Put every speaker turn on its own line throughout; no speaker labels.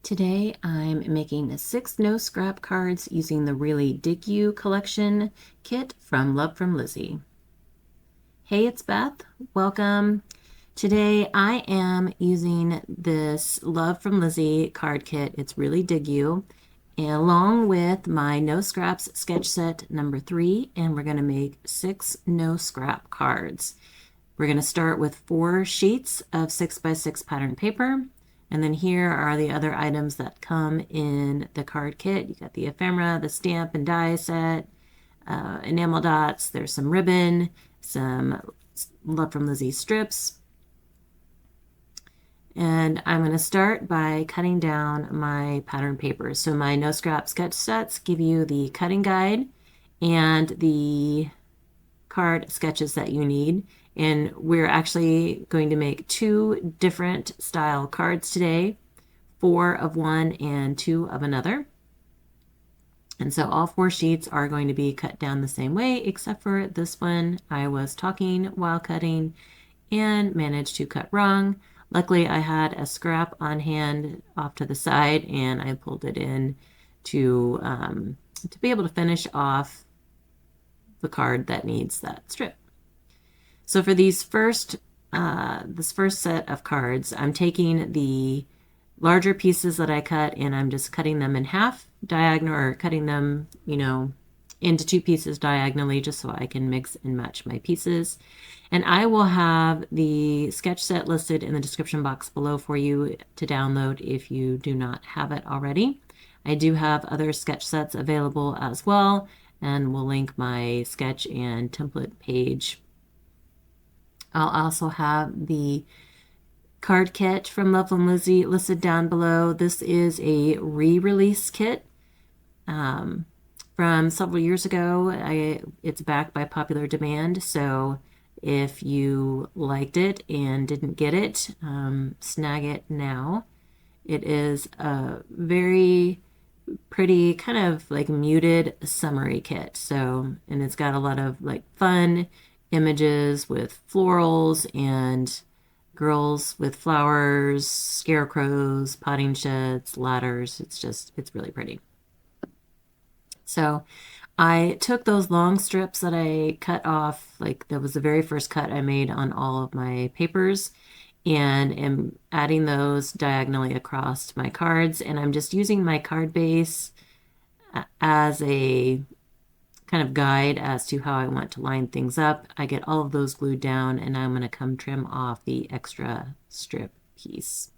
Today I'm making 6 no scrap cards using the Really Dig You collection kit from Love from Lizzie. Hey, it's Beth. Welcome. Today I am using this Love from Lizzie card kit. It's Really Dig You, along with my No Scraps sketch set number 3, and we're going to make 6 no scrap cards. We're going to start with 4 sheets of 6x6 pattern paper. And then here are the other items that come in the card kit. You got the ephemera, the stamp and die set, enamel dots. There's some ribbon, some Love from Lizzie strips. And I'm going to start by cutting down my pattern paper. So my no scrap sketch sets give you the cutting guide and the card sketches that you need. And we're actually going to make 2 different style cards today, 4 of one and 2 of another. And so all 4 sheets are going to be cut down the same way, except for this one. I was talking while cutting and managed to cut wrong. Luckily, I had a scrap on hand off to the side, and I pulled it in to be able to finish off the card that needs that strip. So for these this first set of cards, I'm taking the larger pieces that I cut and I'm just cutting them in half diagonal, or cutting them, into 2 pieces diagonally, just so I can mix and match my pieces. And I will have the sketch set listed in the description box below for you to download if you do not have it already. I do have other sketch sets available as well, and we'll link my sketch and template page. I'll also have the card kit from Love from Lizzie listed down below. This is a re-release kit from several years ago. It's back by popular demand, so if you liked it and didn't get it, snag it now. It is a very pretty kind of like muted summery kit. So, and it's got a lot of like fun images with florals and girls with flowers, scarecrows, potting sheds, ladders. It's really pretty. So I took those long strips that I cut off, like that was the very first cut I made on all of my papers, and am adding those diagonally across my cards. And I'm just using my card base as a kind of guide as to how I want to line things up. I get all of those glued down, and I'm going to come trim off the extra strip piece.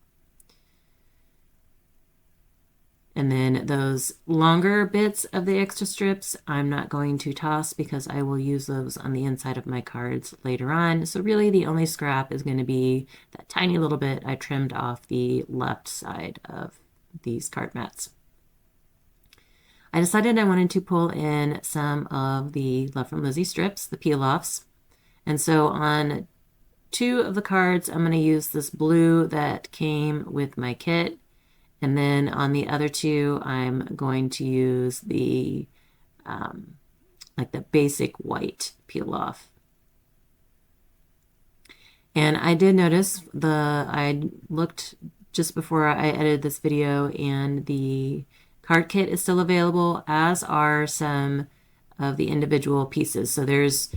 And then those longer bits of the extra strips, I'm not going to toss because I will use those on the inside of my cards later on. So really the only scrap is going to be that tiny little bit I trimmed off the left side of these card mats. I decided I wanted to pull in some of the Love from Lizzie strips, the peel-offs. And so on 2 of the cards, I'm going to use this blue that came with my kit. And then on the other 2, I'm going to use the like the basic white peel-off. And I did notice I looked just before I edited this video, and the card kit is still available, as are some of the individual pieces. So there's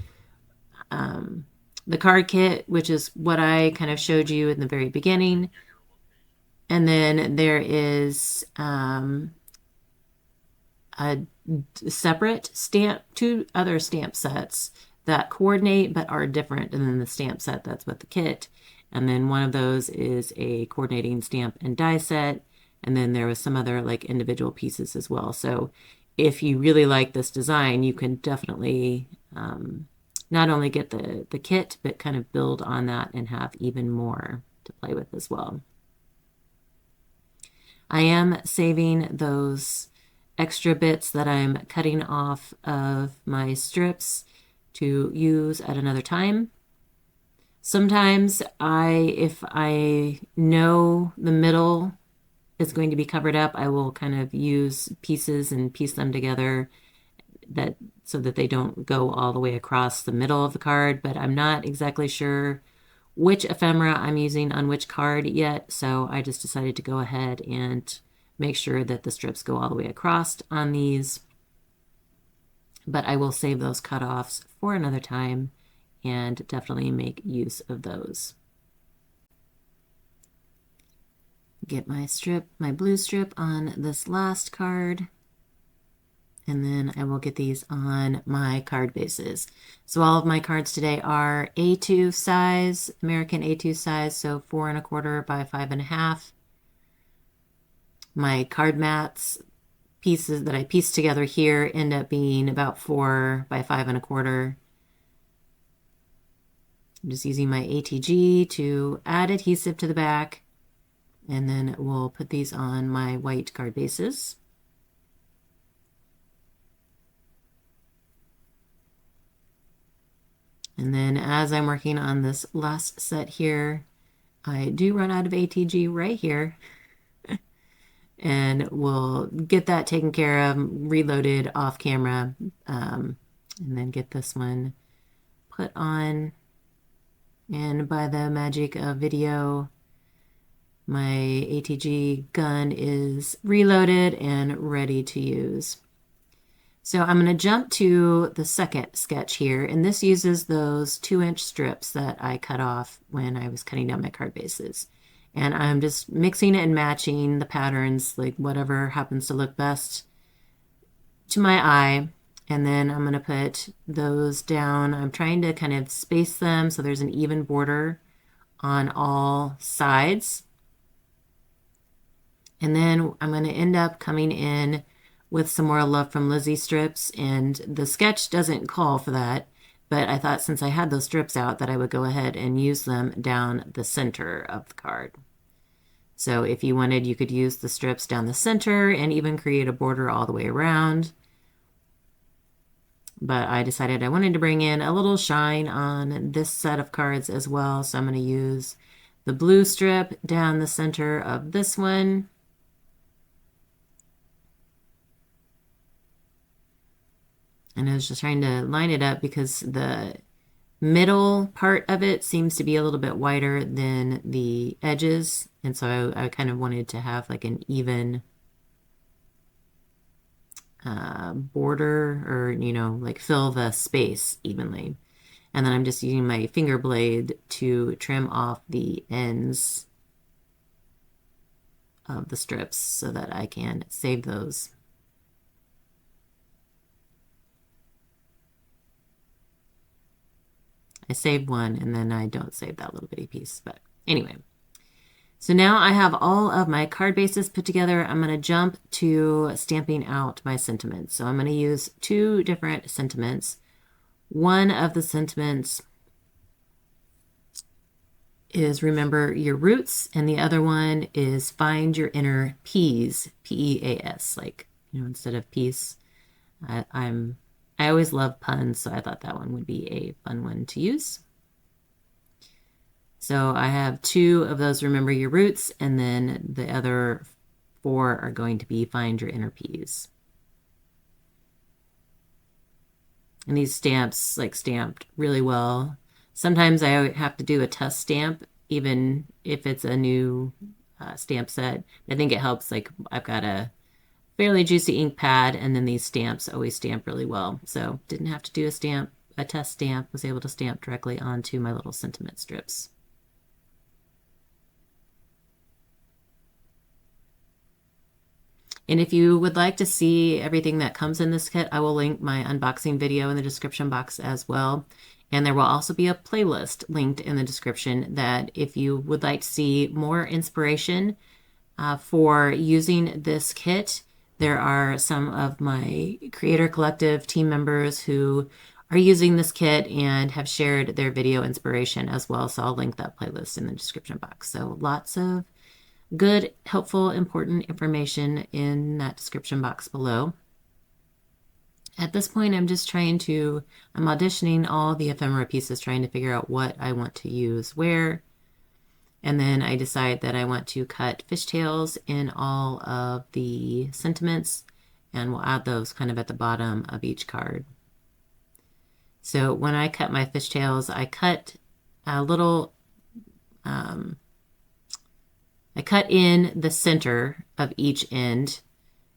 the card kit, which is what I kind of showed you in the very beginning. And then there is a separate stamp, 2 other stamp sets that coordinate but are different than the stamp set that's with the kit. And then one of those is a coordinating stamp and die set. And then there was some other like individual pieces as well. So if you really like this design, you can definitely not only get the kit, but kind of build on that and have even more to play with as well. I am saving those extra bits that I'm cutting off of my strips to use at another time. Sometimes if I know the middle is going to be covered up, I will kind of use pieces and piece them together so that they don't go all the way across the middle of the card, but I'm not exactly sure which ephemera I'm using on which card yet, so I just decided to go ahead and make sure that the strips go all the way across on these. But I will save those cutoffs for another time and definitely make use of those. Get my strip, my blue strip on this last card. And then I will get these on my card bases. So all of my cards today are A2 size, American A2 size, so 4 1/4 by 5 1/2. My card mats pieces that I pieced together here end up being about 4 by 5 1/4. I'm just using my ATG to add adhesive to the back, and then we'll put these on my white card bases. And then as I'm working on this last set here, I do run out of ATG right here. And we'll get that taken care of, reloaded off camera, and then get this one put on. And by the magic of video, my ATG gun is reloaded and ready to use. So I'm going to jump to the second sketch here, and this uses those 2-inch strips that I cut off when I was cutting down my card bases. And I'm just mixing and matching the patterns, like whatever happens to look best to my eye. And then I'm going to put those down. I'm trying to kind of space them so there's an even border on all sides. And then I'm going to end up coming in with some more Love from Lizzie strips, and the sketch doesn't call for that, but I thought since I had those strips out that I would go ahead and use them down the center of the card. So if you wanted, you could use the strips down the center and even create a border all the way around. But I decided I wanted to bring in a little shine on this set of cards as well, so I'm going to use the blue strip down the center of this one. And I was just trying to line it up because the middle part of it seems to be a little bit wider than the edges. And so I kind of wanted to have like an even border, or, you know, like fill the space evenly. And then I'm just using my finger blade to trim off the ends of the strips so that I can save those. I saved one and then I don't save that little bitty piece, but anyway. So now I have all of my card bases put together. I'm going to jump to stamping out my sentiments. So I'm going to use 2 different sentiments. One of the sentiments is remember your roots, and the other one is find your inner peas, P-E-A-S, like, you know, instead of peace. I always love puns, so I thought that one would be a fun one to use. So I have 2 of those remember your roots, and then the other 4 are going to be find your inner peas. And these stamps like stamped really well. Sometimes I have to do a test stamp, even if it's a new stamp set. I think it helps, like I've got a fairly juicy ink pad, and then these stamps always stamp really well. So didn't have to do a test stamp, was able to stamp directly onto my little sentiment strips. And if you would like to see everything that comes in this kit, I will link my unboxing video in the description box as well. And there will also be a playlist linked in the description that if you would like to see more inspiration for using this kit, there are some of my Creator Collective team members who are using this kit and have shared their video inspiration as well. So I'll link that playlist in the description box. So lots of good, helpful, important information in that description box below. At this point, I'm auditioning all the ephemera pieces, trying to figure out what I want to use where. And then I decide that I want to cut fishtails in all of the sentiments, and we'll add those kind of at the bottom of each card. So when I cut my fishtails, I cut a little, I cut in the center of each end,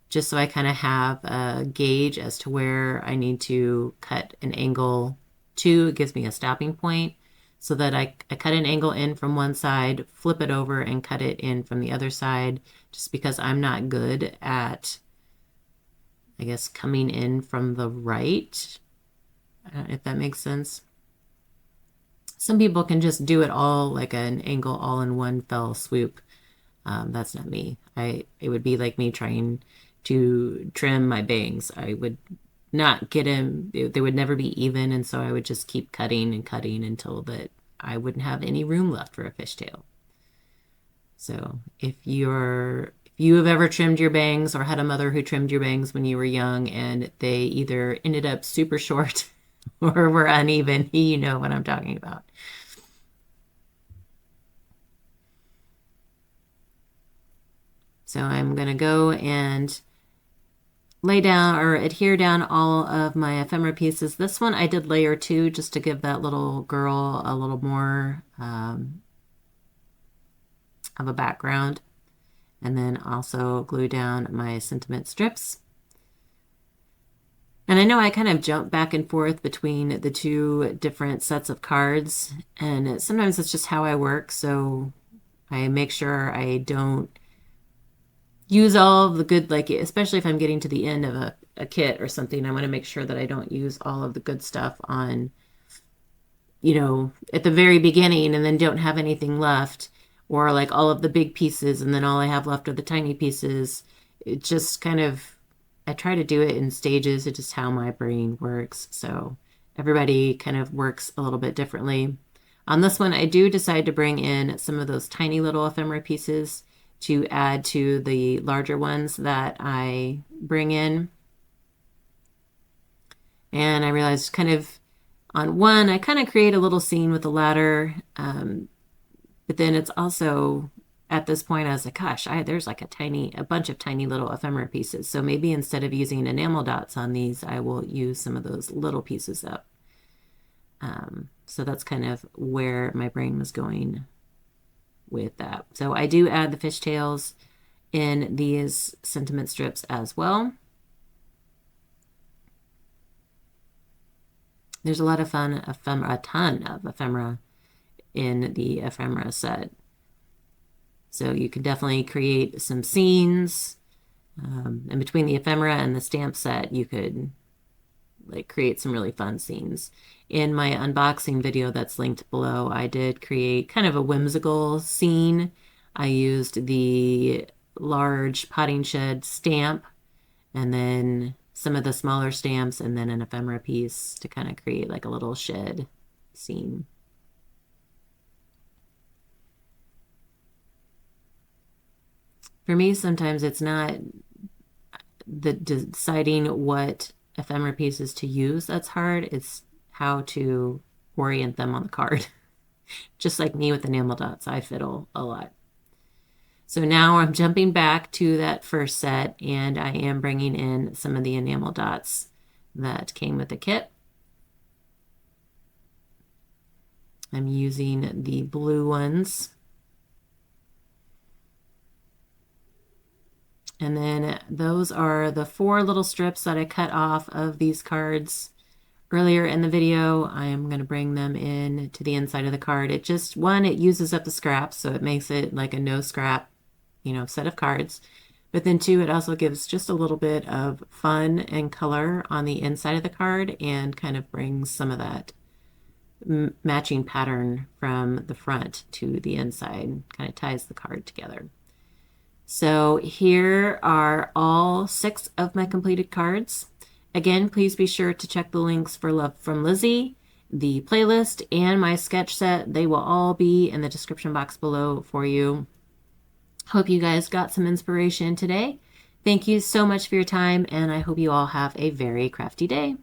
just so I kind of have a gauge as to where I need to cut an angle to. It gives me a stopping point so that I cut an angle in from one side, flip it over, and cut it in from the other side, just because I'm not good at, I guess, coming in from the right, if that makes sense. Some people can just do it all like an angle all in one fell swoop. That's not me. It would be like me trying to trim my bangs. I would not get them, they would never be even, and so I would just keep cutting and cutting until that I wouldn't have any room left for a fishtail. So if you have ever trimmed your bangs or had a mother who trimmed your bangs when you were young and they either ended up super short or were uneven, you know what I'm talking about. So I'm going to go and lay down or adhere down all of my ephemera pieces. This one I did layer 2 just to give that little girl a little more of a background. And then also glue down my sentiment strips. And I know I kind of jump back and forth between the two different sets of cards, and sometimes it's just how I work, so I make sure I don't use all of the good, like, especially if I'm getting to the end of a kit or something, I want to make sure that I don't use all of the good stuff on, at the very beginning and then don't have anything left, or like all of the big pieces and then all I have left are the tiny pieces. It just kind of, I try to do it in stages. It's just how my brain works. So everybody kind of works a little bit differently. On this one, I do decide to bring in some of those tiny little ephemera pieces to add to the larger ones that I bring in. And I realized kind of on one, I kind of create a little scene with the ladder. But then it's also, at this point, I was like, gosh, there's like a bunch of tiny little ephemera pieces. So maybe instead of using enamel dots on these, I will use some of those little pieces up. So that's kind of where my brain was going with that. So I do add the fishtails in these sentiment strips as well. There's a lot of fun ephemera, a ton of ephemera in the ephemera set. So you can definitely create some scenes. And between the ephemera and the stamp set, you could like create some really fun scenes. In my unboxing video that's linked below, I did create kind of a whimsical scene. I used the large potting shed stamp and then some of the smaller stamps and then an ephemera piece to kind of create like a little shed scene. For me, sometimes it's not the deciding what ephemera pieces to use that's hard. It's how to orient them on the card. Just like me with enamel dots, I fiddle a lot. So now I'm jumping back to that first set and I am bringing in some of the enamel dots that came with the kit. I'm using the blue ones. And then those are the 4 little strips that I cut off of these cards earlier in the video. I am going to bring them in to the inside of the card. It just, one, it uses up the scraps, so it makes it like a no scrap, set of cards. But then 2, it also gives just a little bit of fun and color on the inside of the card and kind of brings some of that matching pattern from the front to the inside, kind of ties the card together. So here are all 6 of my completed cards. Again, please be sure to check the links for Love from Lizzie, the playlist, and my sketch set. They will all be in the description box below for you. Hope you guys got some inspiration today. Thank you so much for your time, and I hope you all have a very crafty day.